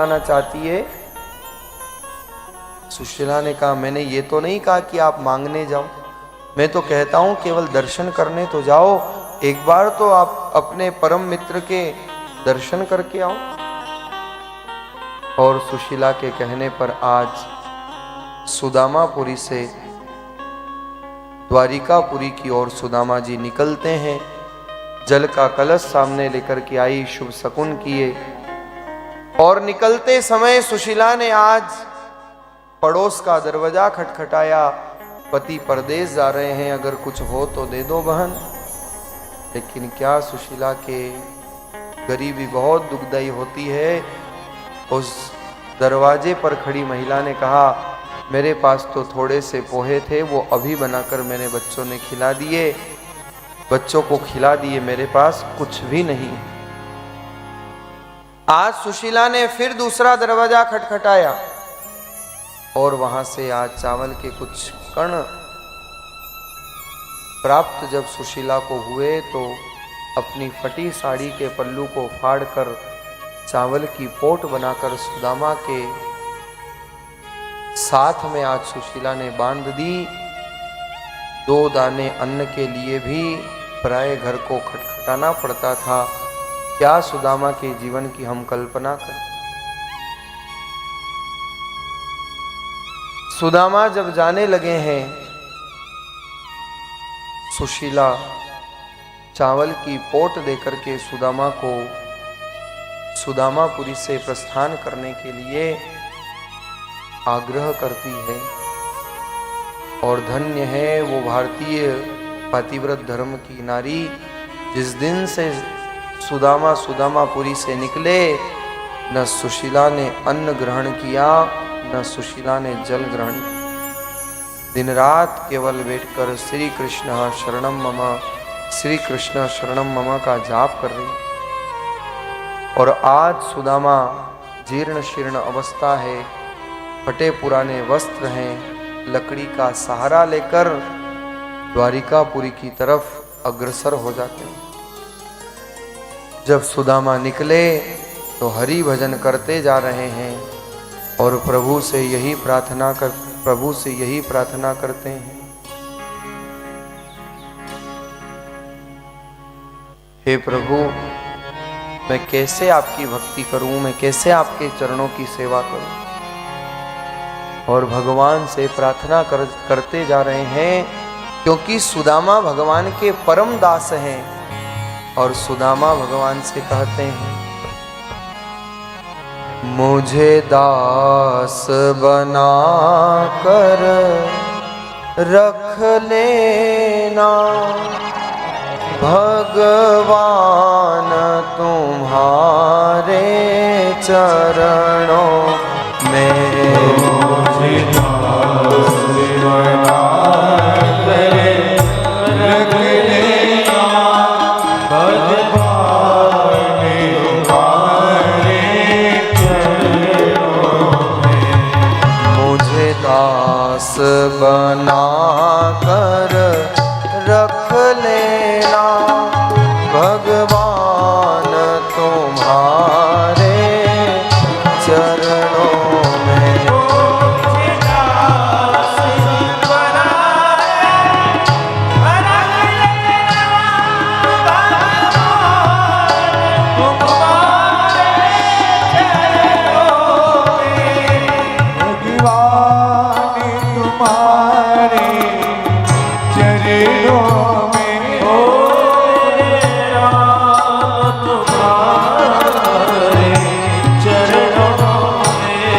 आना चाहती है। सुशीला ने कहा, मैंने ये तो नहीं कहा कि आप मांगने जाओ, मैं तो कहता हूं केवल दर्शन करने तो जाओ, एक बार तो आप अपने परम मित्र के दर्शन करके आओ। और सुशीला के कहने पर आज सुदामापुरी से द्वारिकापुरी की ओर सुदामा जी निकलते हैं। जल का कलश सामने लेकर के आई, शुभ शकुन किए, और निकलते समय सुशीला ने आज पड़ोस का दरवाजा खटखटाया। पति परदेश जा रहे हैं, अगर कुछ हो तो दे दो बहन। लेकिन क्या सुशीला के गरीबी बहुत दुखदाई होती है। उस दरवाजे पर खड़ी महिला ने कहा, मेरे पास तो थोड़े से पोहे थे, वो अभी बनाकर मैंने बच्चों ने खिला दिए, बच्चों को खिला दिए, मेरे पास कुछ भी नहीं। आज सुशीला ने फिर दूसरा दरवाजा खटखटाया और वहां से आज चावल के कुछ कण प्राप्त जब सुशीला को हुए तो अपनी फटी साड़ी के पल्लू को फाड़कर चावल की पोट बनाकर सुदामा के साथ में आज सुशीला ने बांध दी। 2 दाने अन्न के लिए भी पराये घर को खटखटाना पड़ता था। क्या सुदामा के जीवन की हम कल्पना करें। सुदामा जब जाने लगे हैं, सुशीला चावल की पोट देकर के सुदामा को सुदामापुरी से प्रस्थान करने के लिए आग्रह करती है। और धन्य है वो भारतीय पतिव्रत धर्म की नारी, जिस दिन से सुदामा सुदामापुरी से निकले, न सुशीला ने अन्न ग्रहण किया, न सुशीला ने जल ग्रहण किया। दिन रात केवल बैठकर श्री कृष्ण शरणम मम, श्री कृष्ण शरणम मम का जाप कर रही। और आज सुदामा जीर्ण शीर्ण अवस्था है, फटे पुराने वस्त्र हैं, लकड़ी का सहारा लेकर द्वारिकापुरी की तरफ अग्रसर हो जाते हैं। जब सुदामा निकले तो हरि भजन करते जा रहे हैं और प्रभु से यही प्रार्थना करते हैं, हे प्रभु, मैं कैसे आपकी भक्ति करूं, मैं कैसे आपके चरणों की सेवा करूं। और भगवान से प्रार्थना करते जा रहे हैं, क्योंकि सुदामा भगवान के परम दास हैं। और सुदामा भगवान से कहते हैं, मुझे दास बना कर रख लेना, भगवान तुम्हारे चरणों में। मुझे दास बना कर रख लेना, भगवान तुम्हारे चरणों में। मुझे दास बना कर रख लेना, भगवान तुम्हारे चरणों में। मुझे दास बना रख लेना, भगवान तुम्हारे चरणों में। भगवान तुम्हारे चरणों में।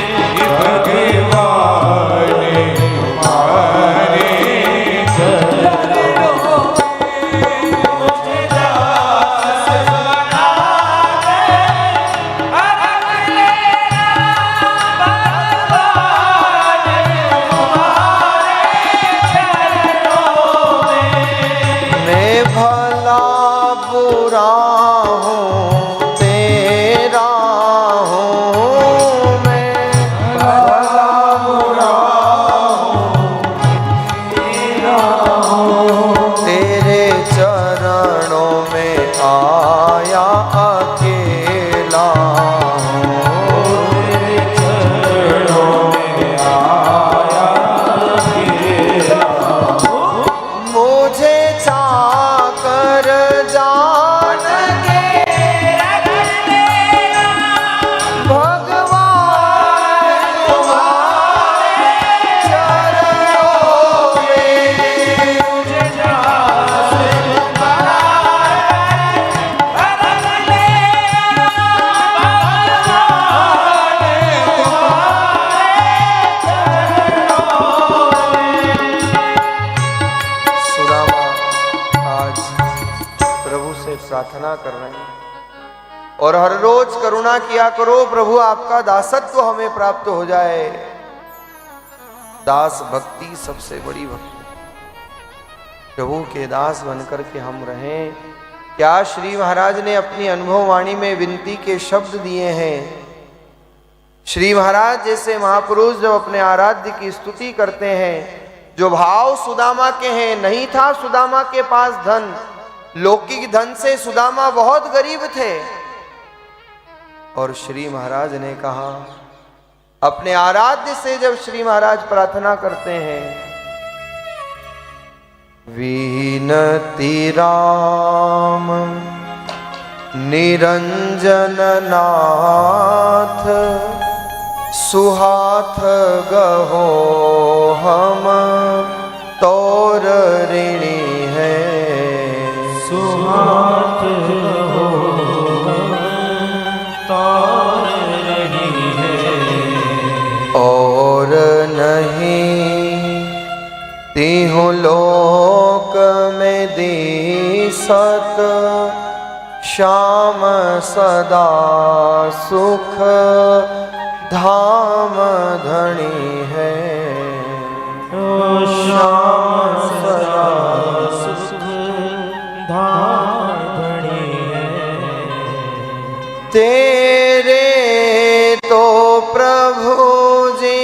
प्रार्थना कर रहे हैं। और हर रोज करुणा किया करो प्रभु, आपका दासत्व हमें प्राप्त हो जाए। दास भक्ति सबसे बड़ी भक्ति, प्रभु के दास बनकर के हम रहें। क्या श्री महाराज ने अपनी अनुभव वाणी में विनती के शब्द दिए हैं। श्री महाराज जैसे महापुरुष जब अपने आराध्य की स्तुति करते हैं, जो भाव सुदामा के हैं, नहीं था सुदामा के पास धन, लौकिक धन से सुदामा बहुत गरीब थे, और श्री महाराज ने कहा, अपने आराध्य से जब श्री महाराज प्रार्थना करते हैं, विनति राम निरंजन नाथ, सुहाथ गहो हम तोर ऋणी है। सुहाथ गहो तोर ऋणी है। और नहीं तीहु लोक में दिसत, श्याम सदा सुख धाम धनी है। श्याम सदा सुख धाम धनी है। तेरे तो प्रभु जी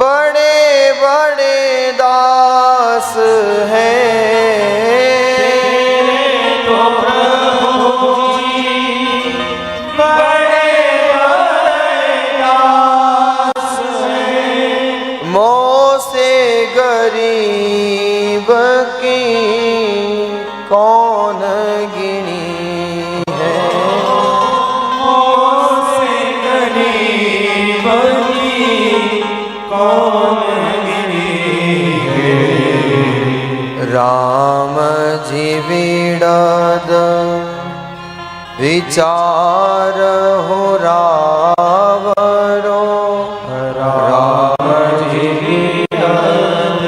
बड़े बड़े दास हैं। तेरे तो प्रभु जी बड़े बड़े दास हैं। मोह से गरीब की कौन गिनी है। मोह से गरीब की कौन गिनी है। राम जी विड़द विचार हो रावरो। राम जी विड़द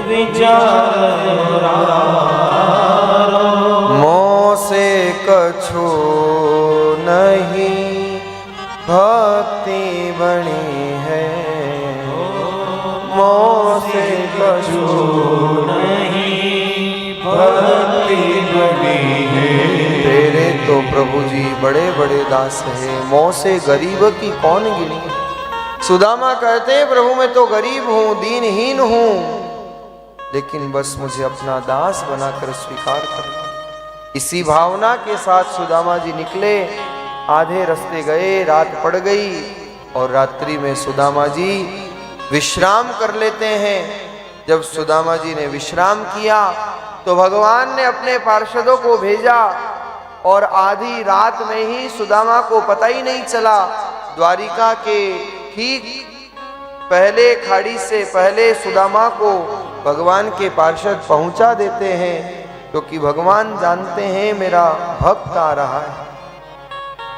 विचार रावरो। मोह से कछु नहीं भक्ति बनी है। मोह से कछु नहीं भक्ति बनी है। तेरे तो प्रभु जी बड़े बड़े दास हैं, मोह से गरीब की कौन गिनी। सुदामा कहते हैं, प्रभु मैं तो गरीब हूं, दीनहीन हूं, लेकिन बस मुझे अपना दास बनाकर स्वीकार करना। इसी भावना के साथ सुदामा जी निकले, आधे रास्ते गए, रात पड़ गई, और रात्रि में सुदामा जी विश्राम कर लेते हैं। जब सुदामा जी ने विश्राम किया तो भगवान ने अपने पार्षदों को भेजा, और आधी रात में ही सुदामा को पता ही नहीं चला, द्वारिका के ठीक पहले खाड़ी से पहले सुदामा को भगवान के पार्षद पहुंचा देते हैं, क्योंकि भगवान जानते हैं मेरा भक्त आ रहा है।